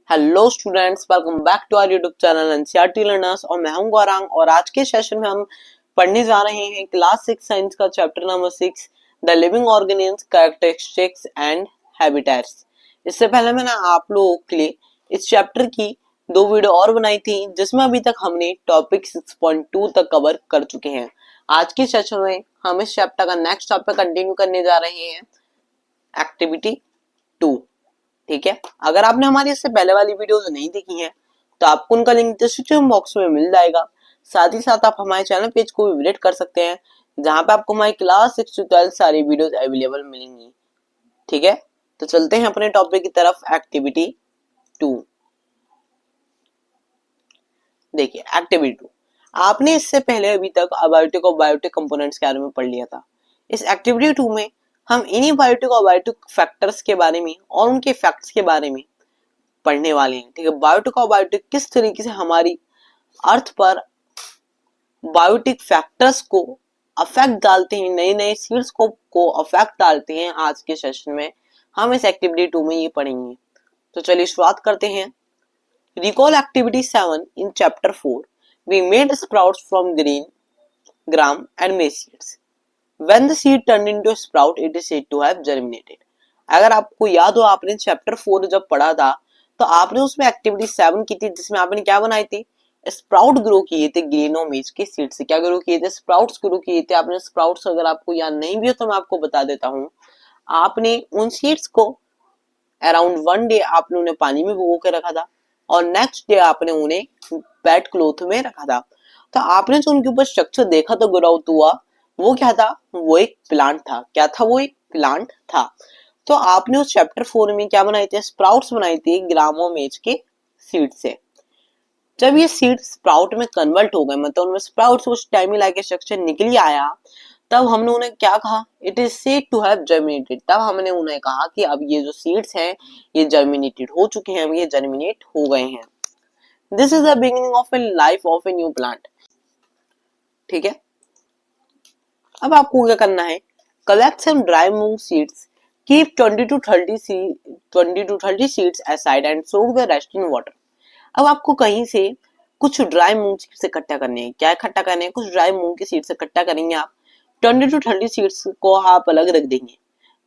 Hello students, welcome back to our YouTube channel NCERT learners. और मैं हूं गौरांग और आज के सेशन में हम पढ़ने जा रहे हैं क्लास 6 साइंस का chapter number 6 the living organism characteristics and habitats. इससे पहले मैंने आप लोगों के लिए इस चैप्टर की दो वीडियो और बनाई थी जिसमें अभी तक हमने टॉपिक 6.2 तक कवर कर चुके हैं। आज के सेशन में हम इस चैप्टर का नेक्स्ट टॉपिक कंटिन्यू करने जा रहे हैं, एक्टिविटी 2। ठीक है, अगर आपने हमारी इससे पहले वाली वीडियोस नहीं देखी हैं तो आपको उनका लिंक डिस्क्रिप्शन बॉक्स में मिल जाएगा। साथ ही साथ आप हमारे चैनल पेज को भी विजिट कर सकते हैं जहां पे आपको हमारी क्लास 6 to 12 सारी वीडियोस अवेलेबल मिलेंगी। ठीक है, तो चलते हैं अपने टॉपिक की तरफ, एक्टिविटी 2। देखिए एक्टिविटी 2, आपने इससे पहले अभी तक अबायोटिक और बायोटिक कंपोनेंट्स के बारे में पढ़ लिया था। इस एक्टिविटी 2 में हम इन्हीं बायोटिक और बायोटिक फैक्टर्स के बारे में और उनके इफेक्ट्स के बारे में पढ़ने वाले हैं। ठीक है, बायोटिक और बायोटिक किस तरीके से हमारी अर्थ पर बायोटिक फैक्टर्स को अफेक्ट डालते हैं, नए नए सीड्स को अफेक्ट डालते हैं। आज के सेशन में हम इस एक्टिविटी 2 में ये पढ़ेंगे। तो चलिए शुरुआत करते हैं। Recall activity 7 in chapter 4 we made sprouts from green gram and maize seeds. When the seed turned into a sprout, it is said to have germinated. अगर आपको याद हो, आपने चैप्टर 4 जब पढ़ा था तो आपने उसमें एक्टिविटी 7 की थी जिसमें आपने क्या बनाए थे, स्प्राउट ग्रो किए थे ग्रीन और मेज के सीड से। क्या ग्रो किए थे? स्प्राउट्स ग्रो किए थे आपने। स्प्राउट्स अगर आपको याद नहीं भी हो तो मैं आपको बता देता हूँ। आपने उन सीड्स को अराउंड 1 डे आपने उन्हें पानी में भिगो के रखा था और नेक्स्ट डे आपने उन्हें वेट क्लॉथ में रखा था। तो आपने जो उनके ऊपर स्ट्रक्चर देखा तो ग्रोथ हुआ, वो क्या था? वो एक प्लांट था। क्या था? वो एक प्लांट था। तो आपने उस चैप्टर 4 में क्या बनाए थे? स्प्राउट्स बनाए थे ग्राम और मेज के सीड से। जब ये सीड स्प्राउट में कन्वर्ट हो गए, मतलब उनमें स्प्राउट्स उस टाइम लाइक स्ट्रक्चर निकल आया, तब हमने उन्हें क्या कहा? It is said to have germinated. तब हमने उन्हें कहा कि अब ये जो सीड्स हैं ये जर्मिनेटेड हो चुके हैं, ये जर्मिनेट हो गए हैं। This is the beginning of a life of a new plant. ठीक है, अब आपको क्या करना है? Collect some dry moong seeds, keep 20 to 30 seeds aside and soak the rest in water. अब आपको कहीं से कुछ ड्राई मूंग सीड्स इकट्ठा करने हैं। क्या इकट्ठा करने हैं? कुछ ड्राई मूंग की सीड्स इकट्ठा करेंगे आप। 20 to 30 सीड्स को आप अलग रख देंगे।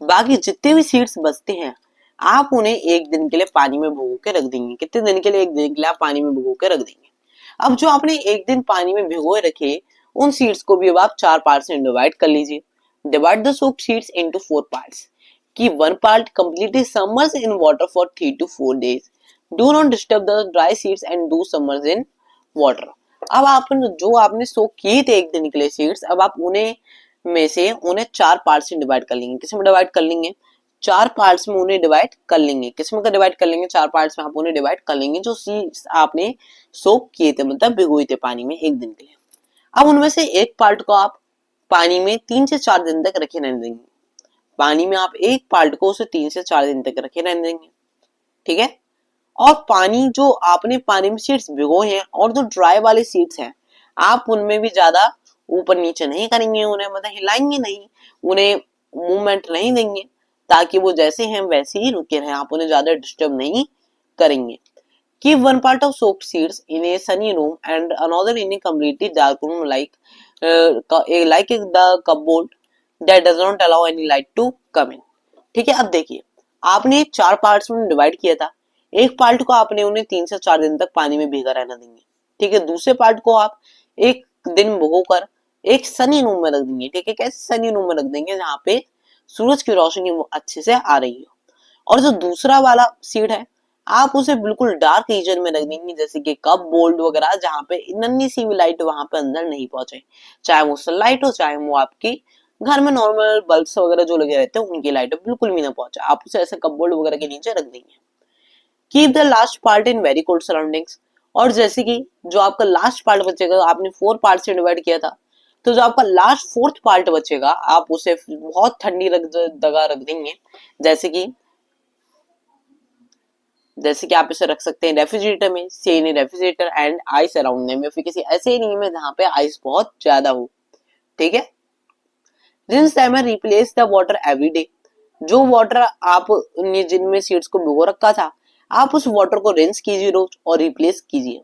बाकी जितने भी सीड्स बचते हैं आप उन्हें एक दिन के लिए पानी में भिगो के रख देंगे। कितने दिन के लिए? एक दिन के लिए आप पानी में भिगो के रख देंगे। अब जो आपने एक दिन पानी में भिगोए रखे उन सीड्स को भी अब आप 4 पार्ट्स में डिवाइड कर लीजिए। Divide the soaked seeds into 4 parts. Keep one part completely submerged in water for 3 to 4 days. Do not disturb the dry seeds and do submerge in water. अब आपने जो आपने सोक किए थे एक दिन के लिए सीड्स, अब आप उन्हें में से उन्हें 4 पार्ट्स में डिवाइड कर लेंगे। किसमें डिवाइड कर लेंगे? 4 पार्ट्स में उन्हें डिवाइड कर लेंगे। किसमें का डिवाइड कर लेंगे? 4 पार्ट्स में आप उन्हें डिवाइड कर लेंगे जो सीड्स आपने सोक किए थे, मतलब भिगोए थे पानी में एक दिन के लिए। अब उनमें से एक पार्ट को आप पानी में 3 से 4 दिन तक रखे रहने देंगे। पानी में आप एक पार्ट को उसे 3 से 4 दिन तक रखे रहने देंगे। ठीक है, और पानी जो आपने पानी में सीड्स भिगोए हैं और जो ड्राई वाले सीड्स हैं आप उनमें भी ज्यादा ऊपर नीचे नहीं करेंगे, उन्हें मतलब हिलाएंगे नहीं, उन्हें मूवमेंट नहीं देंगे, ताकि वो जैसे हैं वैसे ही रुके रहें। आप उन्हें ज्यादा डिस्टर्ब नहीं करेंगे। Keep one part of soaked seeds in a sunny room and another in a completely dark room, like the cupboard that does not allow any light to come in. ठीक है, अब देखिए आपने 4 पार्ट्स में divide किया था। एक part को आपने उन्हें 3 से 4 दिन तक पानी में भीगा रहना देंगे। ठीक है, दूसरे पार्ट को आप एक दिन भिगोकर एक सनी रूम में रख देंगे। ठीक है, कैसे सनी रूम में रख देंगे? जहाँ पे सूरज की रोशनी वो अच्छे से आ रही हो। और जो दूसरा वाला सीड है आप उसे बिल्कुल डार्क रीजन में रख देंगे, जैसे कि कप बोल्ड वगैरह, जहाँ पे नन्ही सी भी लाइट वहां पे अंदर नहीं पहुंचे, चाहे वो सनलाइट हो चाहे वो आपकी घर में नॉर्मल बल्ब्स वगैरह जो लगे रहते हैं उनकी लाइट बिल्कुल भी ना पहुंचे, आप उसे ऐसे कप बोल्ड वगैरह के नीचे रख देंगे। Keep the last part in very cold surroundings. और जैसे कि जो आपका लास्ट पार्ट बचेगा, आपने 4 पार्ट से डिवाइड किया था, तो जो आपका लास्ट 4th पार्ट बचेगा आप उसे बहुत ठंडी जगह रख देंगे। जैसे कि आप इसे रख सकते हैं रेफ्रिजरेटर में, से इन refrigerator and ice around them, या फिर किसी ऐसे एरिया में जहां पे आइस बहुत ज्यादा हो। ठीक है, rinse time replace the water every day. जो वाटर आप जिनमें सीड्स को भिगो रखा था आप उस वाटर को रिंस कीजिए रोज और रिप्लेस कीजिए।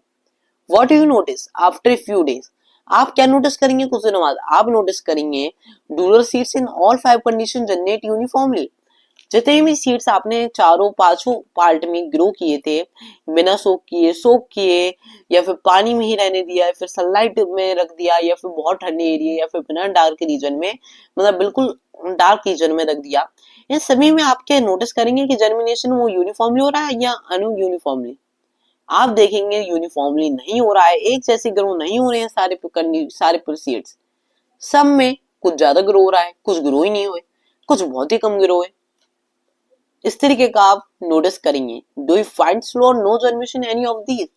What you notice after few days, आप क्या नोटिस करेंगे कुछ दिनों बाद? आप नोटिस करेंगे डूलर seeds in all 5 condition generate uniformly. जितने भी सीड्स आपने चारों पांचों पार्ट में ग्रो किए थे, बिना सोक किए या फिर पानी में ही रहने दिया या फिर सनलाइट में रख दिया या फिर बहुत ठंडे एरिया या फिर बिना डार्क रीजन में, मतलब बिल्कुल डार्क रीजन में रख दिया, इन सभी में आप क्या नोटिस करेंगे कि जर्मिनेशन वो यूनिफॉर्मली हो रहा है या अनु यूनिफॉर्मली? आप देखेंगे यूनिफॉर्मली नहीं हो रहा है, एक जैसे ग्रो नहीं हो रहे हैं सारे सीड्स। सब में कुछ ज्यादा ग्रो हो रहा है, कुछ ग्रो ही नहीं हुए, कुछ बहुत ही कम ग्रो है। इस तरीके का आप नोटिस करेंगे। डू यू फाइंड स्लो और no germination any of these?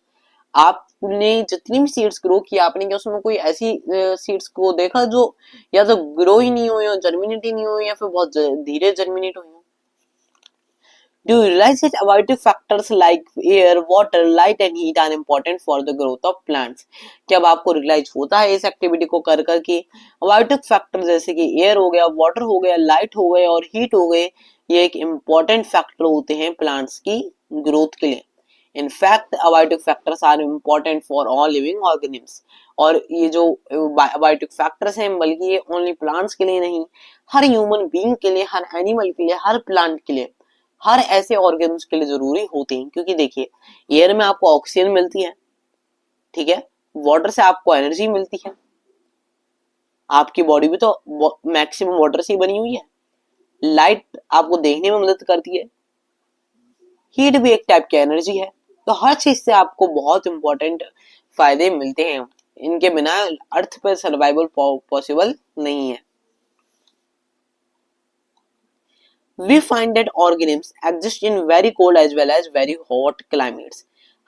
आपने जितनी भी सीड्स ग्रो किया, आपने क्या उसमें कोई ऐसी सीड्स को देखा जो या तो ग्रो ही नहीं हुई हो, जर्मिनेट ही नहीं हुई या फिर बहुत धीरे जर्मिनेट हुई हो? Do you realize that abiotic factors like air, water, light and heat are important for the growth of plants? क्या अब आपको रियलाइज होता है इस एक्टिविटी को कर कर कि abiotic फैक्टर जैसे कि एयर हो गया, वाटर हो गया, लाइट हो गए और हीट हो गए, ये एक इम्पोर्टेंट फैक्टर होते हैं प्लांट्स की ग्रोथ के लिए। In fact, abiotic factors are important for all living organisms. और ये जो abiotic factors हैं बल्कि ये ओनली प्लांट्स के लिए नहीं, हर ह्यूमन बीइंग के लिए, हर एनिमल के लिए, हर प्लांट के लिए, हर ऐसे ऑर्गेन्स के लिए जरूरी होते हैं। क्योंकि देखिए एयर में आपको ऑक्सीजन मिलती है, ठीक है, वाटर से आपको एनर्जी मिलती है, आपकी बॉडी भी तो मैक्सिमम वाटर से ही बनी हुई है, लाइट आपको देखने में मदद करती है, हीट भी एक टाइप की एनर्जी है। तो हर चीज से आपको बहुत इंपॉर्टेंट फायदे मिलते हैं, इनके बिना अर्थ पर सर्वाइवल पॉसिबल नहीं है। We find that organisms exist in very cold as well as very hot climates.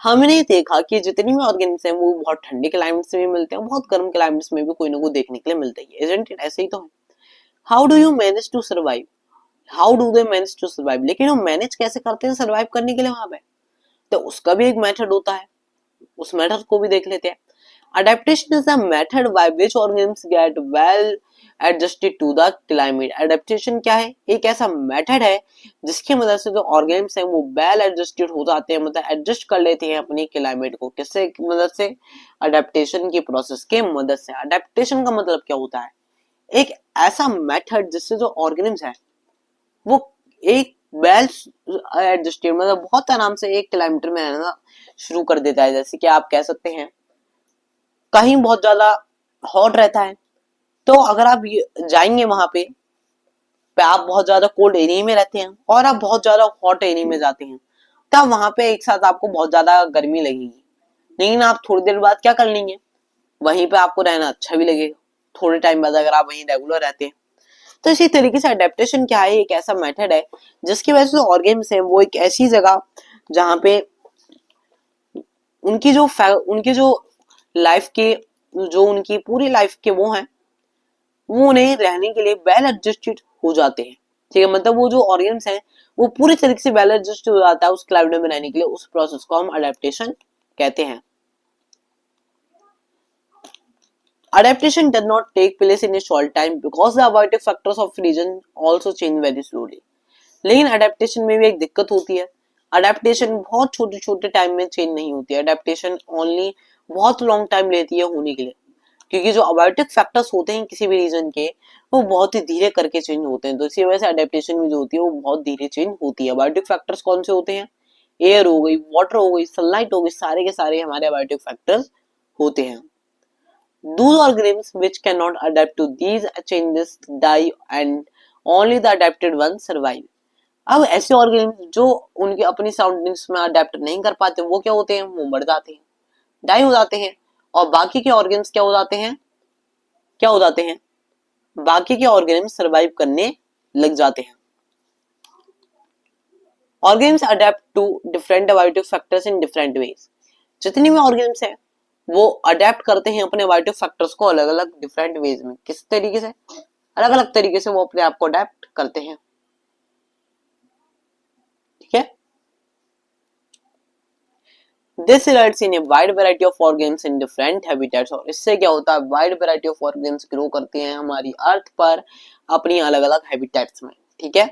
हमने देखा कि जितनी भी ऑर्गेनिम्स हैं वो बहुत ठंडे क्लाइमेट्स में भी मिलते हैं, बहुत गर्म क्लाइमेट्स में भी कोई ना कोई देखने के लिए मिलता ही है, isn't it? ऐसे ही तो है। How do you manage to survive? How do they manage to survive? लेकिन वो मैनेज कैसे करते हैं सर्वाइव करने के लिए वहां पे? तो उसका भी एक मेथड होता है, उस मेथड को भी देख लेते हैं। Adaptation is the method by which organisms get well adjusted to the climate. Adaptation क्या है? एक ऐसा मेथड है जिसकी मदद से जो ऑर्गेनिम्स हैं वो वेल एडजस्टेड हो जाते हैं, मतलब एडजस्ट कर लेते हैं अपनी क्लाइमेट को। किससे मदद से? अडेप्टेशन की प्रोसेस के मदद से। अडेप्टेशन का मतलब क्या होता है? एक ऐसा मेथड जिससे जो ऑर्गेनिम्स है वो एक वेल एडजस्टेड, मतलब बहुत आराम से एक क्लाइमेट में रहना शुरू कर देता है। जैसे कि आप कह सकते हैं कहीं बहुत ज्यादा हॉट रहता है, तो अगर आप जाएंगे वहां पे आप बहुत ज्यादा कोल्ड एरिया में रहते हैं और आप बहुत ज्यादा हॉट एरिया में जाते हैं, तब वहां पे एक साथ आपको बहुत ज्यादा गर्मी लगेगी, लेकिन आप थोड़ी देर बाद क्या कर लेंगे, वहीं पे आपको रहना अच्छा भी लगेगा थोड़े टाइम बाद, अगर आप वहीं रेगुलर रहते हैं। तो इसी तरीके से अडेप्टेशन क्या है? एक ऐसा मेथड है जिसकी वजह से ऑर्गेनिम्स हैं वो एक ऐसी जगह जहां पे उनकी जो लाइफ के, जो उनकी पूरी लाइफ के वो हैं, वो उन्हें रहने के लिए वेल एडजस्टेड हो जाते हैं। ठीक है, मतलब वो जो ऑर्गेन्स हैं वो पूरी तरीके से वेल एडजस्ट हो जाता है उस क्लाइमेट में रहने के लिए। उस प्रोसेस को हम अडेप्टेशन कहते हैं। Adaptation does not take place in a short time because the abiotic factors of region also change very slowly. लेकिन अडेप्टेशन में भी एक दिक्कत होती है। अडेप्टेशन बहुत छोटे छोटे टाइम में चेंज नहीं होती है, अडेप्टेशन ओनली बहुत लॉन्ग टाइम लेती है होने के लिए, क्योंकि जो अबायोटिक फैक्टर्स होते हैं किसी भी रीजन के वो बहुत ही धीरे करके चेंज होते हैं। तो इसी वजह से अडेप्टेशन भी जो होती है वो बहुत धीरे चेंज होती है। अबायोटिक फैक्टर्स कौन से होते हैं? एयर हो गई, वाटर हो गई, सनलाइट हो गई, सारे के सारे हमारे अबायोटिक फैक्टर्स होते हैं। Those organisms which cannot adapt to these changes die and only the adapted ones survive. अब ऐसे ऑर्गेनिज्म जो उनके अपनी सराउंडिंग्स में अडेप्ट नहीं कर पाते वो क्या होते हैं? वो मर जाते हैं, डाई हो जाते हैं। और बाकी के ऑर्गेनिज्म क्या हो जाते हैं? क्या हो जाते हैं? बाकी के ऑर्गेनिज्म सरवाइव करने लग जाते हैं। Organism adapt to different abiotic factors in different ways. जितने भी ऑर्गेनिज्म हैं वो अडेप्ट करते हैं अपने अबायोटिक फैक्टर्स को अलग अलग डिफरेंट वेज में। किस तरीके से? अलग अलग तरीके से वो अपने आप को अडेप्ट करते हैं। ठीक है, this results in a wide variety of organs in different habitats. और इससे क्या होता है? Wide variety of organs grow करते हैं हमारी अर्थ पर अपनी अलग अलग हैबिटेट्स में। ठीक है,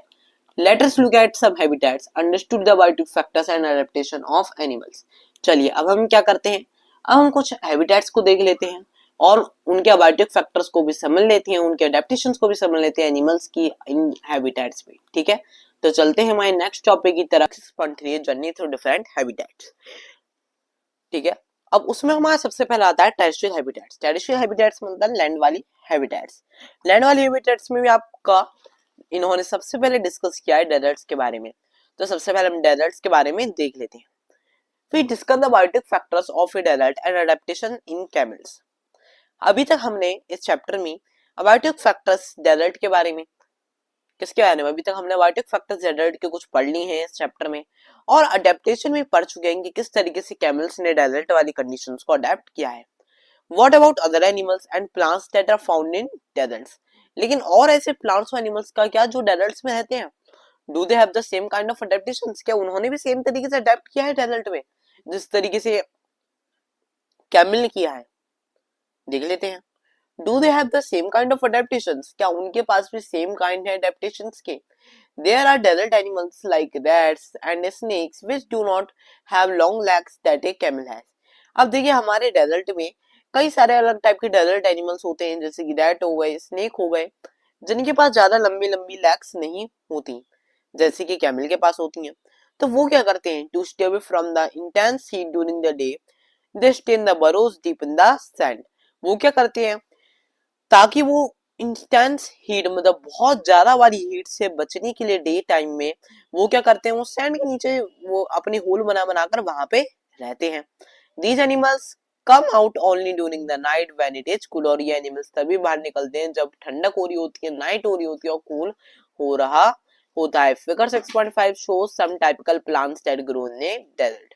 Let us look at some habitats, understood the biotic factors and adaptation of animals. चलिए अब हम क्या करते हैं, अब हम कुछ हैबिटेट्स को देख लेते हैं और उनके बायोटिक फैक्टर्स को भी समझ लेते हैं, उनके अडेप्टेशंस को भी समझ लेते हैं एनिमल्स की इन हैबिटेट्स में। ठीक है, तो चलते हैं हमारे नेक्स्ट टॉपिक की तरफ, 6.3 जर्नी थ्रू डिफरेंट हैबिटेट्स। ठीक है, अब उसमें हमारा सबसे पहला आता है टेरेस्ट्रियल हैबिटेट्स। टेरेस्ट्रियल हैबिटेट्स मतलब लैंड वाली हैबिटेट्स। लैंड वाली हैबिटेट्स में भी आपका इन्होंने सबसे पहले डिस्कस किया है डेजर्ट्स के बारे में। तो सबसे पहले हम डेजर्ट्स के बारे में देख लेते हैं। फिर discuss the biotic factors of a desert and adaptation in camels. अभी तक हमने इस चैप्टर में बायोटिक फैक्टर्स डेजर्ट के बारे में, किसके बारे में, अभी तक हमने बायोटिक फैक्टर्स डेजर्ट के कुछ पढ़ ली हैं इस चैप्टर में, और अडेप्टेशन भी पढ़ चुके हैं कि किस तरीके से कैमल्स ने डेजर्ट वाली कंडीशंस को अडेप्ट किया है। What about other animals and plants that are found in deserts. लेकिन और ऐसे प्लांट्स और एनिमल्स का क्या जो डेजर्ट्स में रहते हैं, do they have the same kind of adaptations, क्या उन्होंने भी सेम तरीके से अडेप्ट किया है डेजर्ट में जिस तरीके से कैमल ने किया है। देख लेते हैं, do they have the same kind of adaptations, क्या उनके पास भी सेम काइंड है अडेप्टेशंस के। There are desert animals like rats and snakes which do not have long legs that a camel has. अब देखिए हमारे डेजर्ट में कई सारे अलग टाइप के डेजर्ट एनिमल्स होते हैं, जैसे कि रैट हो गए, स्नेक हो गए, जिनके पास ज्यादा लंबी लंबी लेग्स नहीं होती जैसे कि कैमल के पास होती हैं। तो वो क्या करते हैं, to stay away from the intense heat during the day they stay in the burrows deep in the sand. वो क्या करते हैं, ताकि वो इंटेंस हीट मतलब बहुत ज्यादा वाली हीट से बचने के लिए डे टाइम में वो क्या करते हैं, वो सैंड के नीचे वो अपने होल बना बनाकर वहां पे रहते हैं। These animals come out only during the night when it is cool. और ये एनिमल्स तभी बाहर निकलते हैं जब ठंडक हो रही होती है, नाइट हो रही होती है और कूल हो रहा होता है। Figure 6.5 shows some typical plants that grow in a desert.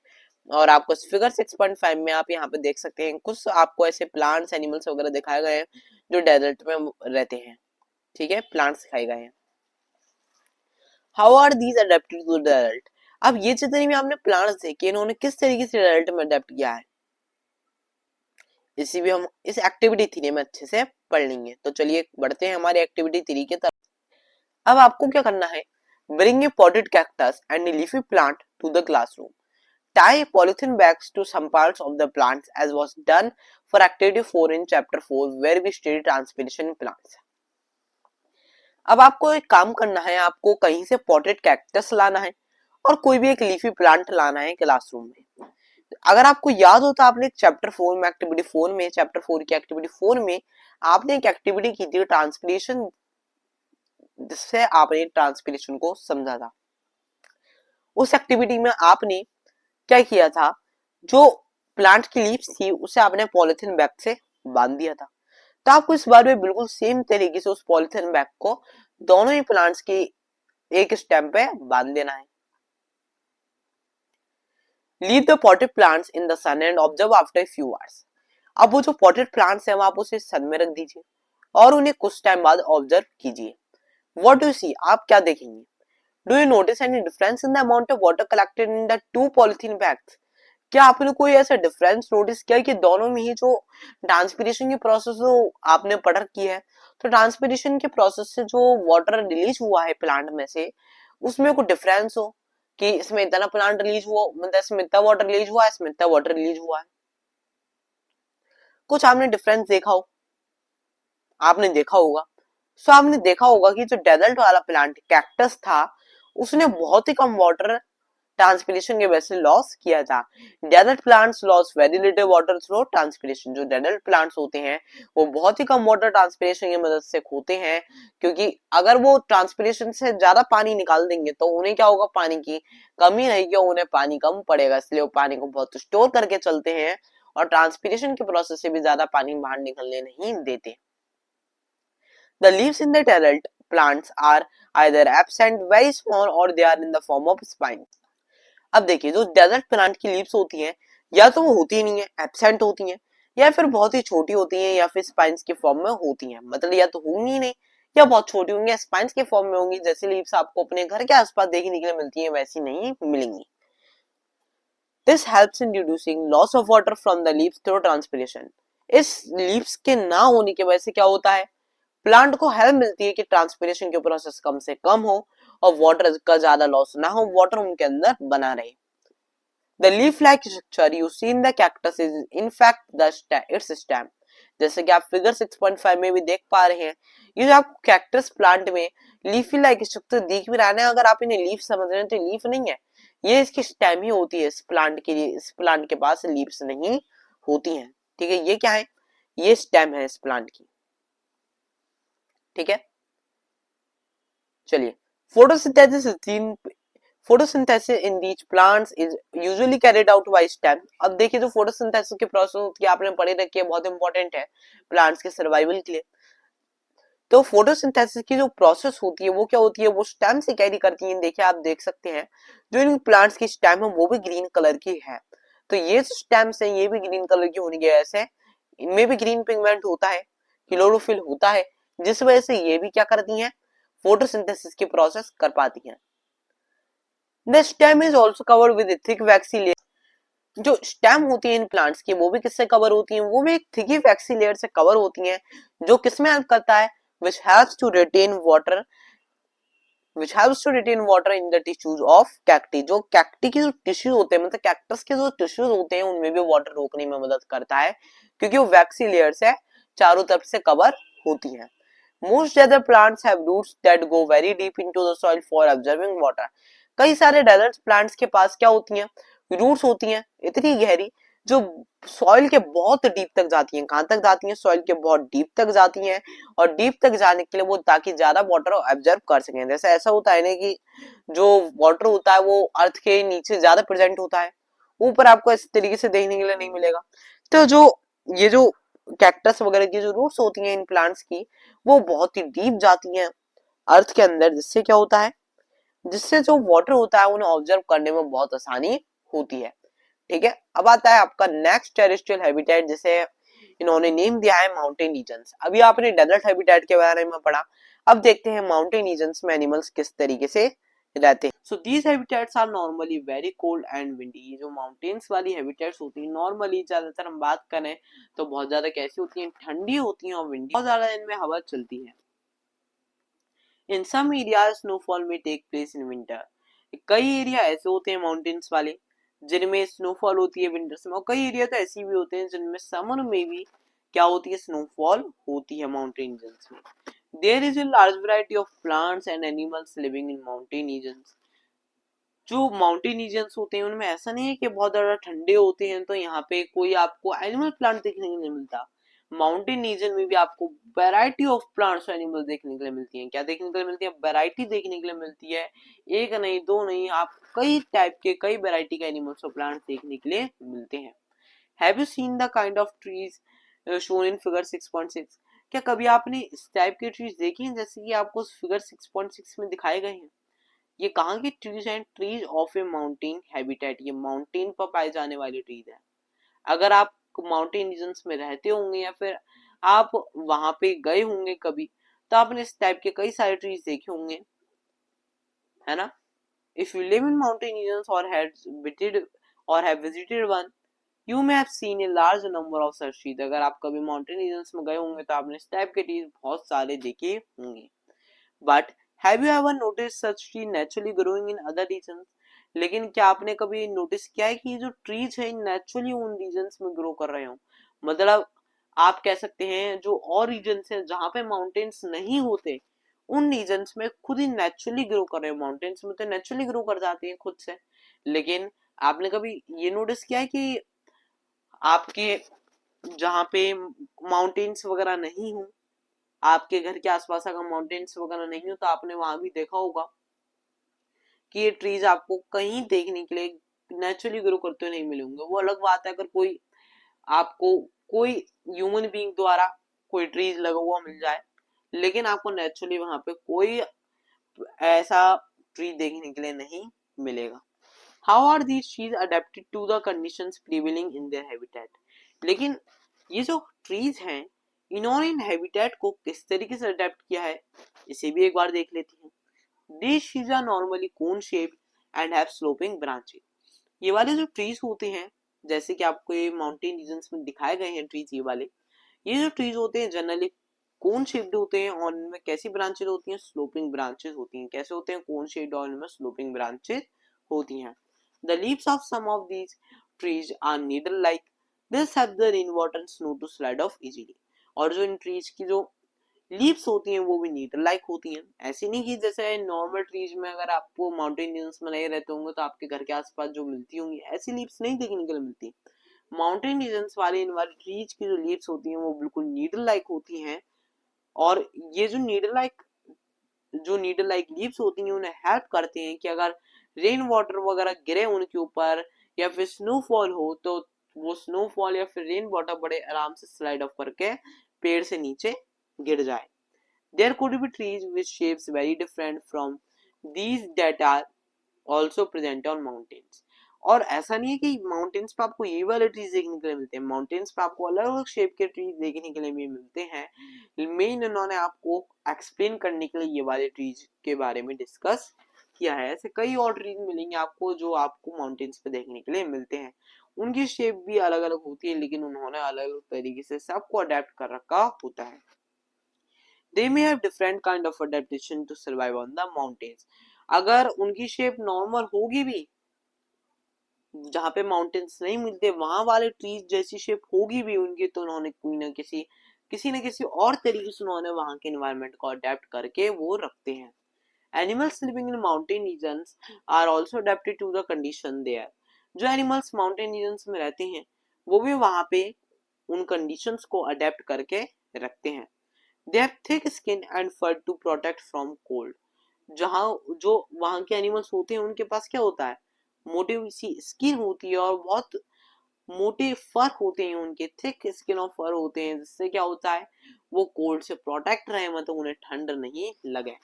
और आपको फिगर 6.5 में आप यहाँ पे देख सकते हैं कुछ आपको ऐसे प्लांट्स एनिमल्स वगैरह दिखाए गए हैं जो डेजर्ट में रहते हैं। ठीक है, प्लांट्स दिखाए गए हैं। How are these adapted to desert. अब ये जितने भी आपने प्लांट्स देखे इन्होंने किस तरीके से डेजर्ट में अडेप्ट किया है, इसी भी हम इस एक्टिविटी 3 में अच्छे से पढ़ लेंगे। तो चलिए बढ़ते हैं हमारी एक्टिविटी 3 की तरफ। अब आपको क्या करना है, bring a potted cactus and leafy plant to the classroom. Tie polythene bags to some parts of the plants as was done for activity 4 in chapter 4 where we studied transpiration in plants. अब आपको एक काम करना है, आपको कहीं से potted cactus लाना है और कोई भी एक लीफी प्लांट लाना है क्लासरूम में। अगर आपको याद हो तो आपने चैप्टर 4 में एक्टिविटी 4 में चैप्टर 4 की एक्टिविटी 4 में आपने एक एक्टिविटी की थी ट्रांसपिरेशन, जिससे आपने ट्रांसपिरेशन को समझा था। उस एक्टिविटी में आपने क्या किया था, जो प्लांट की लीव्स थी उसे आपने पॉलिथीन बैग से बांध दिया था। तो आपको इस बार में बिल्कुल सेम तरीके से उस पॉलिथीन बैग को दोनों ही प्लांट्स की एक स्टेम पे बांध देना है। Leave the potted plants in the sun and observe after few hours. अब वो जो पॉटेड प्लांट्स हैं वो आप उसे सन में रख दीजिए और उन्हें कुछ टाइम बाद ऑब्जर्व कीजिए। व्हाट डू यू सी, आप क्या देखेंगे, do you notice any difference in the amount of water collected in the two polythene bags. क्या आपने कोई ऐसा डिफरेंस नोटिस किया कि दोनों में ही जो ट्रांसपिरेशन की प्रोसेस जो आपने पढ़ रखी है, तो ट्रांसपिरेशन के प्रोसेस से जो वाटर रिलीज हुआ है प्लांट में से उसमें कोई डिफरेंस हो कि इसमें इतना प्लांट रिलीज हुआ, मतलब इसमें इतना वाटर रिलीज हुआ है, इसमें इतना वाटर रिलीज हुआ है, कुछ आपने डिफरेंस देखा हो, आपने देखा होगा। सो आपने देखा होगा कि जो डेजर्ट वाला प्लांट कैक्टस था उसने बहुत ही कम वाटर ट्रांसपिरेशन की वजह से लॉस किया था। Desert plants loss very little water through transpiration. जो डेजर्ट प्लांट्स होते हैं वो बहुत ही कम वाटर ट्रांसपिरेशन की मदद से खोते हैं, क्योंकि अगर वो ट्रांसपिरेशन से ज्यादा पानी निकाल देंगे तो उन्हें क्या होगा, पानी की कमी रहेगी और उन्हें पानी कम पड़ेगा, इसलिए वो पानी को बहुत स्टोर करके चलते हैं और ट्रांसपिरेशन के प्रोसेस से भी ज्यादा पानी बाहर निकलने नहीं देते। The leaves in the desert plants are either absent, very small, or they are in the form of spines. अब देखिए जो डेजर्ट प्लांट की लीव्स होती हैं या तो वो होती नहीं है, एब्सेंट होती हैं, या फिर बहुत ही छोटी होती हैं, या फिर स्पाइंस के फॉर्म में होती हैं। मतलब या तो होंगी नहीं या बहुत छोटी होंगी या स्पाइंस के फॉर्म में होंगी। जैसी लीव्स आपको अपने घर के आसपास देखने के लिए मिलती हैं वैसी नहीं मिलेंगी। This helps in reducing loss of water from the leaves through transpiration. इस लीव्स के ना होने की वजह से क्या होता है, प्लांट को हेल्प मिलती है कि ट्रांसपिरेशन की प्रोसेस कम से कम हो और वाटर का ज्यादा लॉस ना हो, वाटर उनके अंदर बना रहे। The leaf-like structure you see in the cactus is in fact its stem. जैसे कि आप फिगर 6.5 में भी देख पा रहे हैं, ये जो आपको कैक्टस प्लांट में लीफी लाइक स्ट्रक्चर दिख भी रहा है, अगर आप इन्हें लीफ समझ रहे हैं तो लीफ नहीं है, ये इसकी स्टेम ही होती है। इस प्लांट के लिए, इस प्लांट के पास लीव्स नहीं होती हैं। ठीक है, ये क्या है, ये स्टेम है इस प्लांट की। ठीक है, चलिए photosynthesis Photosynthesis in these plants is usually carried out by stem। अब देखिए जो फोटोसिंथेसिस की प्रोसेस होती है आपने पढ़ी रखी है, बहुत इंपॉर्टेंट है प्लांट्स के सर्वाइवल के लिए। तो फोटोसिंथेसिस की जो प्रोसेस होती है वो क्या होती है, वो स्टेम से कैरी करती है। देखिए आप देख सकते हैं जो इन प्लांट्स की स्टेम है वो भी ग्रीन कलर की है। तो ये स्टेम्स है ये भी ग्रीन कलर की होनी है, ऐसे इनमें भी ग्रीन पिगमेंट होता है, क्लोरोफिल होता है, जिस वजह से ये भी क्या करती हैं, फोटोसिंथेसिस की प्रोसेस कर पाती हैं। The stem is also covered with a thick waxy layer। जो स्टेम होती है इन प्लांट्स की वो भी किससे कवर होती हैं, वो भी एक थिक वैक्सी लेयर से कवर होती हैं, जो किसमें हेल्प करता है, which helps to retain water in the tissues of cacti। जो कैक्टी के जो टिश्यूज होते हैं, मतलब कैक्टस के जो टिश्यूज होते हैं उनमें भी वाटर रोकने में मदद करता है, क्योंकि वो वैक्सी लेयर से चारों तरफ से कवर होती हैं। Most other plants have roots that go very deep into the soil for absorbing water। कई सारे डेजर्ट प्लांट्स के पास क्या होती हैं, रूट्स होती हैं इतनी गहरी जो सॉइल के बहुत डीप तक जाती हैं। कहां तक जाती हैं, सॉइल के बहुत डीप तक जाती हैं, और डीप तक जाने के लिए वो ताकि ज्यादा वाटर एब्जॉर्ब कर सकें। जैसे ऐसा होता है ना कि जो वाटर होता है वो अर्थ के नीचे ज्यादा प्रेजेंट होता है, ऊपर आपको इस तरीके से देखने के लिए नहीं मिलेगा। तो जो ये जो कैक्टस वगैरह की जो रूट्स होती हैं इन प्लांट्स की, वो बहुत ही डीप जाती हैं अर्थ के अंदर, जिससे क्या होता है, जिससे जो वाटर होता है उन्हें ऑब्जर्व करने में बहुत आसानी होती है। ठीक है, अब आता है आपका नेक्स्ट टेरेस्ट्रियल हैबिटेट, जिसे इन्होंने नेम दिया है माउंटेन रीजन्स। अभी आपने डेजर्ट हैबिटेट के बारे में पढ़ा, अब देखते हैं माउंटेन रीजन्स में एनिमल्स किस तरीके से रहते हैं। So these habitats are normally very cold and windy. ये जो माउंटेन्स वाली हैबिटेट्स होती हैं नॉर्मली ज्यादातर हम बात करें तो बहुत ज्यादा कैसी होती हैं, ठंडी होती हैं और विंडी, बहुत ज्यादा इनमें हवा चलती है। इन सम एरियाज स्नोफॉल में टेक प्लेस इन विंटर। कई एरिया ऐसे होते हैं माउंटेन्स वाले जिनमें स्नोफॉल होती है विंटर्स में, और कई एरिया तो ऐसे भी होते हैं जिनमें समर में भी क्या होती है, स्नोफॉल होती है माउंटेन रीजन्स में। There is a large variety of plants and animals living in mountain regions। जो माउंटेन रीजन्स होते हैं उनमें ऐसा नहीं है कि बहुत ज्यादा ठंडे होते हैं तो यहाँ पे कोई आपको एनिमल प्लांट देखने को नहीं मिलता। माउंटेन रीजन में भी आपको वैरायटी ऑफ प्लांट्स और एनिमल देखने के लिए मिलती हैं। क्या देखने के लिए मिलती है, वैरायटी देखने के लिए मिलती है, एक नहीं दो नहीं, आप कई टाइप के कई वैरायटी के एनिमल्स और प्लांट्स देखने के लिए मिलते हैं। Have you seen the kind of trees shown in figure 6.6। क्या कभी आपने इस टाइप के ट्रीज देखे हैं जैसे कि आपको फिगर 6.6 में दिखाए गए हैं। ये कहाँ की ट्रीज हैं, trees of A mountain habitat. ये माउंटेन पर पाए जाने वाली ट्रीज है। अगर आप माउंटेन रीजन्स में रहते होंगे या फिर आप वहां पे गए होंगे कभी, तो आपने इस टाइप के कई सारे ट्रीज देखे होंगे, है ना। If you live in mountain regions और have visited one, you may have seen a large number of such trees. अगर आप कभी माउंटेन रीजन्स में गए होंगे तो आपने इस टाइप के ट्रीज बहुत सारे देखे होंगे। But have you ever notice such tree naturally growing in other regions. लेकिन क्या आपने कभी नोटिस किया है कि ये जो ट्रीज है नेचुरली उन रीजन्स में ग्रो कर रहे हो, मतलब आप कह सकते हैं जो और रीजन्स हैं जहां पे माउंटेन्स नहीं होते उन रीजन्स में खुद ही नेचुरली ग्रो कर रहे हो। माउंटेन्स में तो नेचुरली ग्रो कर जाती हैं खुद से, लेकिन आपने कभी ये नोटिस किया है कि आपके जहाँ पे माउंटेन्स वगैरह नहीं हो, आपके घर के आसपास अगर माउंटेन्स वगैरह नहीं हो तो आपने वहां भी देखा होगा कि ये ट्रीज आपको कहीं देखने के लिए नेचुरली ग्रो करते नहीं मिलेंगे। वो अलग बात है अगर कोई आपको कोई ह्यूमन बीइंग द्वारा कोई ट्रीज लगा हुआ मिल जाए, लेकिन आपको नेचुरली वहां पे कोई ऐसा ट्री देखने के लिए नहीं मिलेगा। How are these trees adapted to the conditions prevailing in their habitat. लेकिन ये जो ट्रीज हैं इन्होंने इन हैबिटेट को किस तरीके से अडेप्ट किया है, इसे भी एक बार देख लेते हैं। These trees are normally cone shaped and have sloping branches। ये वाले जो ट्रीज होते हैं जैसे कि आपको ये माउंटेन रीजन्स में दिखाए गए हैं ट्रीज, ये वाले ये जो ट्रीज होते हैं जनरली कोन शेप्ड होते हैं और इनमें कैसी ब्रांचेस होती हैं, स्लोपिंग ब्रांचेस होती हैं। कैसे होते हैं, कोन शेप्ड और इनमें स्लोपिंग ब्रांचेस होती हैं। The leaves of some of these trees are needle like, this help the rain water and snow to slide off easily. और जो इन ट्रीज की जो लीव्स होती हैं वो भी नीडल लाइक होती हैं। ऐसी नहीं कि जैसे नॉर्मल ट्रीज में अगर आपको माउंटेन रीजन्स में नहीं रहते होंगे तो आपके घर के आसपास जो मिलती होंगी ऐसी लीव्स नहीं देखने के लिए मिलती। माउंटेन रीजन्स वाले इन वाले ट्रीज की जो लीव्स होती हैं वो बिल्कुल नीडल लाइक होती हैं। और ये जो नीडल लाइक लीव्स होती हैं उन्हें हेल्प करते हैं कि अगर रेन वाटर वगैरह गिरे उनके ऊपर या फिर स्नोफॉल हो तो वो स्नोफॉल या फिर रेन वाटर बड़े आराम से स्लाइड ऑफ करके पेड़ से नीचे गिर जाए। There could be trees with shapes very different from these that are also present on mountains. और ऐसा नहीं है कि माउंटेन्स पे आपको ये वाले ट्रीज देखने के लिए मिलते हैं, माउंटेन्स पे आपको अलग अलग शेप के ट्रीज देखने के लिए भी मिलते हैं। मेन इन्होंने आपको एक्सप्लेन करने के लिए ये वाले ट्रीज के बारे में डिस्कस किया है। ऐसे कई और ट्रीज मिलेंगे आपको जो आपको माउंटेन्स पे देखने के लिए मिलते हैं। उनकी शेप भी अलग अलग होती है लेकिन उन्होंने अलग अलग तरीके से सबको अडेप्ट कर रखा होता है। They may have different kind of adaptation to survive on the mountains. अगर उनकी शेप नॉर्मल होगी भी, जहाँ पे माउंटेन्स नहीं मिलते वहां वाले ट्रीज जैसी शेप होगी भी उनकी, तो उन्होंने कोई ना किसी और तरीके से उन्होंने वहां के एनवायरनमेंट को अडेप्ट करके वो रखते हैं। Animals living in mountain regions are also adapted to the condition there. जो एनिमल्स माउंटेन रीजन्स में रहते हैं वो भी वहां पे उन कंडीशंस को अडेप्ट करके रखते हैं। They have thick skin and fur to protect from cold. जहाँ जो वहाँ के एनिमल्स होते हैं उनके पास क्या होता है, मोटी सी स्किन होती है और बहुत मोटे फर होते हैं, उनके थिक स्किन और फर होते हैं जिससे क्या होता है वो कोल्ड से प्रोटेक्ट रहे, मतलब उन्हें ठंड नहीं लगे।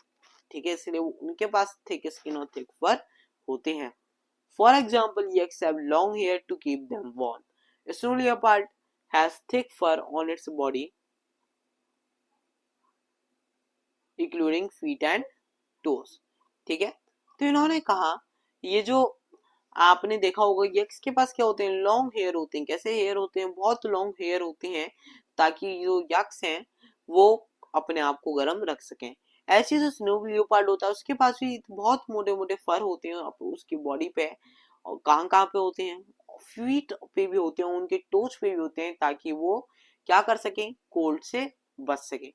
ठीक है, इसलिए उनके पास थिक स्किन और थिक फर होते हैं। For example yaks have long hair to keep them warm. Snow leopard has thick fur on its body including feet and toes. ठीक है, तो इन्होंने कहा ये जो आपने देखा होगा यक्स के पास क्या होते हैं, लॉन्ग हेयर होते हैं। कैसे हेयर होते हैं, बहुत लॉन्ग हेयर होते हैं ताकि जो यक्स हैं वो अपने आप को गर्म रख सकें। ऐसे जो स्नो लियोपार्ड होता है उसके पास भी बहुत मोटे मोटे फर होते हैं उसकी बॉडी पे। और कहाँ कहाँ पे होते हैं, फीट पे भी होते हैं, उनके टोच पे भी होते हैं ताकि वो क्या कर सकें, कोल्ड से बच सके।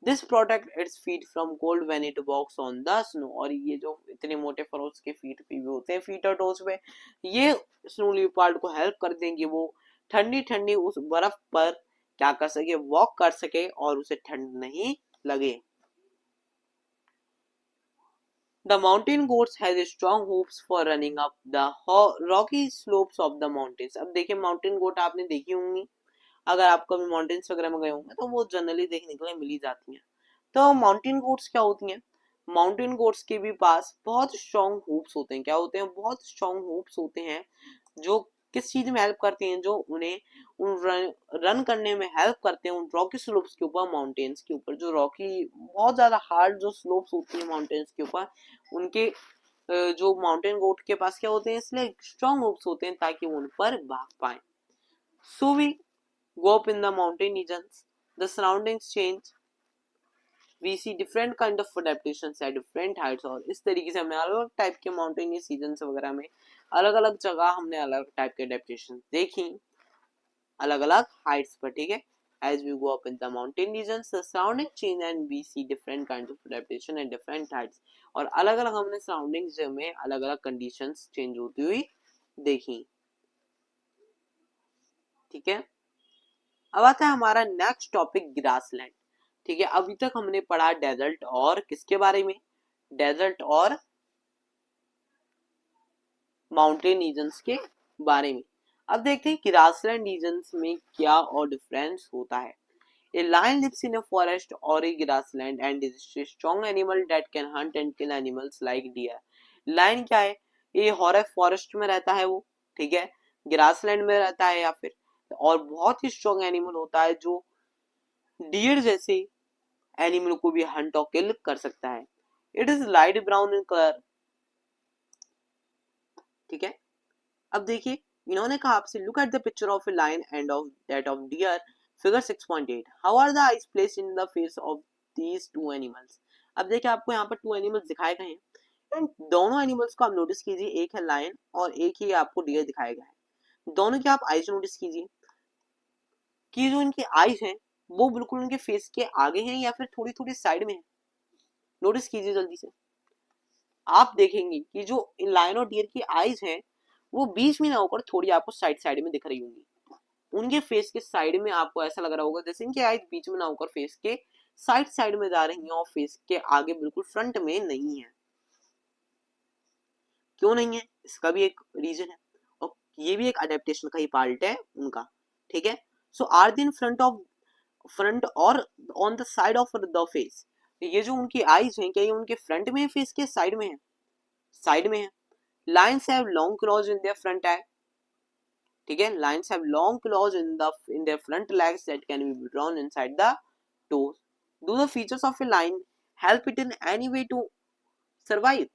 This protect its feet from cold when it walks on the snow. और ये जो इतने मोटे फर उसके फीट पे भी होते हैं, फीट और टोज पे, ये स्नो लियोपार्ड को हेल्प कर देंगे वो ठंडी ठंडी उस बर्फ पर क्या कर सके, वॉक कर सके और उसे ठंड नहीं लगे। The mountain goats has strong hooves for running up the rocky slopes of the mountains. अब देखिए माउंटेन गोट आपने देखी होंगी, अगर आप कभी माउंटेन्स वगैरह में गए होंगे तो वो जनरली देखने के लिए मिल ही जाती हैं। तो माउंटेन गोट्स क्या होती हैं, माउंटेन गोट्स के भी पास बहुत स्ट्रॉन्ग हुप्स होते हैं। क्या होते हैं, बहुत स्ट्रॉन्ग हुप्स होते हैं जो किस चीज में हेल्प करते हैं, जो उन्हें उन रन करने में हेल्प करते हैं उन रॉकी स्लोप्स के ऊपर, माउंटेन्स के ऊपर। जो रॉकी बहुत ज्यादा हार्ड जो स्लोप्स होती है माउंटेन्स के ऊपर, उनके जो माउंटेन गोट के पास क्या होते हैं, इसलिए स्ट्रॉन्ग हुप्स होते हैं ताकि वो उन पर भाग पाए। So we go up in the mountain regions, the surroundings change, we see different kind of adaptations at different heights। और इस तरीके से हमने अलग अलग टाइप के माउंटेन सीजन्स वगैरह में अलग अलग जगह हमने अलग अलग टाइप के अडेप्टेशन देखी अलग अलग हाइट्स पर। ठीक है, as we go up in the mountain regions the surrounding change and we see different kinds of adaptation at different heights। और अलग अलग हमने सराउंडिंग्स में अलग अलग कंडीशंस चेंज होती हुई देखी। ठीक है, अब आता है हमारा नेक्स्ट टॉपिक ग्रासलैंड। ठीक है, अभी तक हमने पढ़ा डेजर्ट और किसके बारे में, डेजर्ट और माउंटेन रीजन्स के बारे में। अब देखते हैं ग्रासलैंड रीजन्स में क्या और डिफरेंस होता है। A lion lives in a forest or a grassland and is a strong animal that can hunt and kill animals like deer। Lion क्या है, ये हॉरर फॉरेस्ट में रहता है वो, ठीक है, ग्रासलैंड में रहता है या फिर, और बहुत ही स्ट्रॉन्ग एनिमल होता है जो डियर जैसे एनिमल को भी हंट और किल कर सकता है। It is light brown in colour. ठीक है, अब देखिए इन्होंने कहा आपसे look at the picture of a lion and of that of deer, figure 6.8 how are the eyes placed in the face of these two animals. अब देखिए आपको यहाँ पर टू एनिमल्स दिखाए गए हैं एंड दोनों एनिमल्स को आप नोटिस कीजिए, एक है लायन और एक ही आपको डियर दिखाया गया है। दोनों की आप आइज नोटिस कीजिए कि जो इनकी आइज है वो बिल्कुल उनके फेस के आगे हैं या फिर थोड़ी थोड़ी साइड में है। नोटिस कीजिए जल्दी से, आप देखेंगे कि जो लायन और डियर की आइज है वो बीच में ना होकर थोड़ी आपको साइड साइड में दिख रही होंगी। उनके फेस के साइड में आपको ऐसा लग रहा होगा जैसे इनकी आइज बीच में ना होकर फेस के साइड साइड में जा रही है और फेस के आगे बिल्कुल फ्रंट में नहीं है। क्यों नहीं है, इसका भी एक रीजन है और ये भी एक अडेप्टेशन का ही पार्ट है उनका, ठीक है। सो आर दिन फ्रंट और on the side of the face, ये जो उनकी आईज हैं क्या ये उनके फ्रंट में है फेस के साइड में है, साइड में है। Lions have long claws in their front eye, ठीक है, lions have long claws in their front legs that can be drawn inside the toes. Do the features of a lion help it in any way to survive.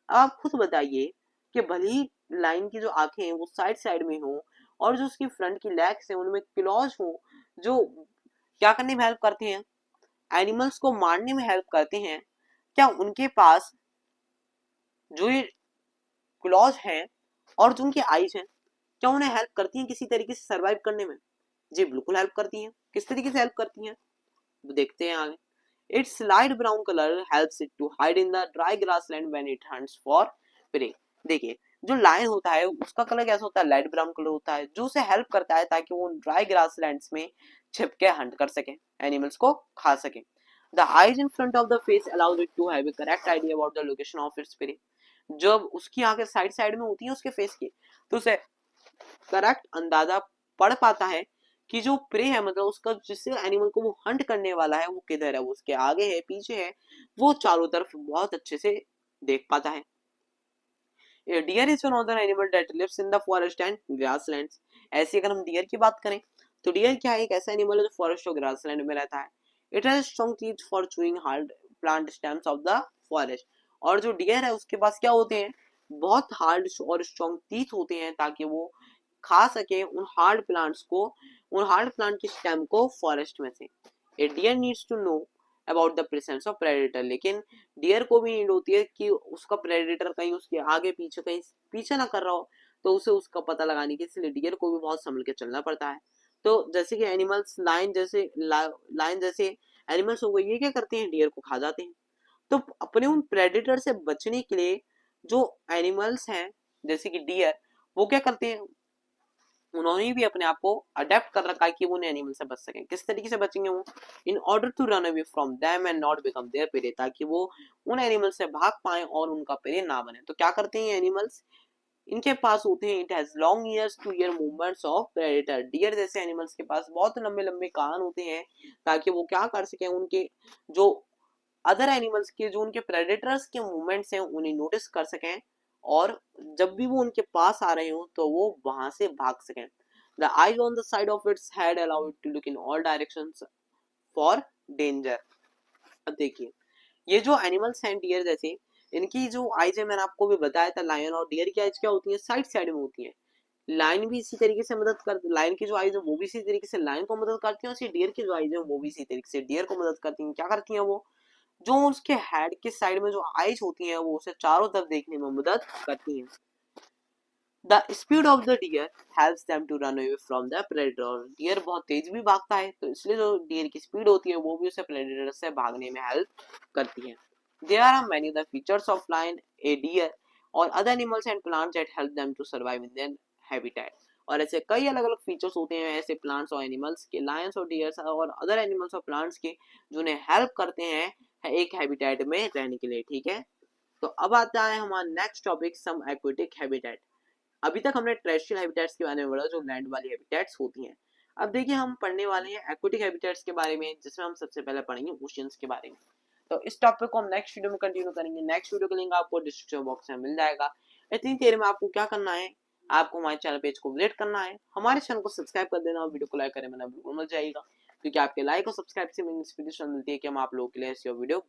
आप खुद बताइए कि भले ही line की जो आंखें हैं वो साइड साइड में हो और जो उसकी फ्रंट की लेग्स हैं उनमें क्लॉज हो जो क्या करने में हेल्प करते हैं, एनिमल्स को मारने में हेल्प करते हैं, क्या उनके पास जो ये क्लॉज हैं और जो उनकी आईज हैं क्या उन्हें हेल्प करती हैं किसी तरीके से सर्वाइव करने में? जी बिल्कुल हेल्प करती हैं। किस तरीके से हेल्प करती हैं देखते हैं आगे। Its light brown color helps it to hide in the dry grassland when it hunts for prey। देखिए जो लायन होता है उसका कलर कैसा होता है, लाइट ब्राउन कलर होता है, जो उसे हेल्प करता है ताकि वो ड्राई ग्रासलैंड्स में छिप के हंट कर सके, एनिमल्स को खा सके। The eyes in front of the face allows it to have a correct idea about the location of its prey। जब उसकी आंखें साइड साइड में होती है उसके फेस की तो उसे करेक्ट अंदाजा पड़ पाता है कि जो प्रे है मतलब उसका जिससे एनिमल को वो हंट करने वाला है वो किधर है, वो उसके आगे है पीछे है, वो चारों तरफ बहुत अच्छे से देख पाता है। Deer is another animal that lives in the forest and grasslands. ऐसे अगर हम डियर की बात करें तो डियर क्या है, एक ऐसा एनिमल है जो फॉरेस्ट और ग्रासलैंड में रहता है। It has strong teeth for chewing hard plant stems of the forest. और जो डियर है उसके पास क्या होते हैं, बहुत हार्ड और स्ट्रॉन्ग टीथ होते हैं ताकि वो खा सके उन हार्ड प्लांट्स को, उन हार्ड प्लांट की स्टेम को फॉरेस्ट में से। A deer needs to know about the presence of predator. लेकिन डियर को भी नीड होती है कि उसका प्रेडेटर कहीं उसके आगे पीछे कहीं पीछे ना कर रहा हो, तो उसे उसका पता लगाने के इसलिए डियर को भी बहुत संभल के चलना पड़ता है। तो जैसे कि एनिमल्स लाइन जैसे एनिमल्स हो गए, ये क्या करते हैं, डियर को खा जाते हैं। तो अपने उन प्रेडेटर से बचने के लिए जो एनिमल्स हैं जैसे कि डियर, वो क्या करते हैं, उन्होंने भी अपने आप को अडेप्ट कर रखा है कि वो उन एनिमल से बच सकें। किस तरीके से बचेंगे वो, in order to run away from them and not become their prey, ताकि वो उन एनिमल से भाग पाए और उनका प्रे ना बने। तो क्या करते हैं एनिमल्स, इनके पास होते हैं it has long ears to hear movements of predator. Deer जैसे एनिमल्स के पास बहुत लंबे लंबे कान होते हैं ताकि वो क्या कर सकें, उनके जो अदर एनिमल्स के जो उनके प्रेडेटर्स के मूवमेंट्स हैं उन्हें नोटिस कर सकें और जब भी वो उनके पास आ रहे हो तो वो वहां से भाग सकें। The eyes on the side of its head allow it to look in all directions for danger। अब देखिए ये जो एनिमल्स हैं डियर जैसे, इनकी जो आइज है मैंने आपको भी बताया था, लायन और डियर की आइज क्या होती है, साइड साइड में होती है। लाइन भी इसी तरीके से मदद कर, लाइन की जो आइज है वो भी इसी तरीके से लाइन को मदद करती है, और डियर की जो आइज है वो भी इसी तरीके से डियर को मदद करती है। क्या करती है वो, जो उसके हेड के साइड में जो आइज होती हैं वो उसे चारों तरफ देखने में मदद करती हैं। The speed of the deer helps them to run away from the predator। Deer बहुत तेज भी भागता है तो इसलिए जो डियर की स्पीड होती है वो भी उसे प्रेडेटर से भागने में हेल्प करती है। There are many the features of lion, a deer और other animals and plants that help them to survive in their habitat। और ऐसे कई अलग अलग फीचर्स होते हैं ऐसे प्लांट्स और एनिमल्स के, लायंस और डियर्स और अदर एनिमल्स और प्लांट्स के, जो उन्हें हेल्प करते हैं एक हैबिटेट में रहने के लिए, ठीक है। तो अब आता है हमारा नेक्स्ट टॉपिक, सम एक्वेटिक हैबिटेट। अभी तक हमने टेरेस्ट्रियल हैबिटेट्स के बारे में पढ़ा जो लैंड वाली हैबिटेट्स होती हैं। अब देखिए हम पढ़ने वाले हैं एक्वेटिक हैबिटेट्स के बारे में, जिसमें हम सबसे पहले पढ़ेंगे ओशियंस के बारे में। तो इस टॉपिक को हम नेक्स्ट वीडियो में कंटिन्यू करेंगे। नेक्स्ट वीडियो का लिंक आपको डिस्क्रिप्शन बॉक्स में मिल जाएगा। इतनी देर में आपको क्या करना है, आपको हमारे चैनल पेज को विजिट करना है, हमारे चैनल को सब्सक्राइब कर देना और वीडियो को लाइक करें, बिल्कुल मिल जाएगा, क्योंकि आपके लाइक और सब्सक्राइब से मेरी इंस्पिरेशन मिलती है कि हम आप लोगों के लिए ऐसी वीडियो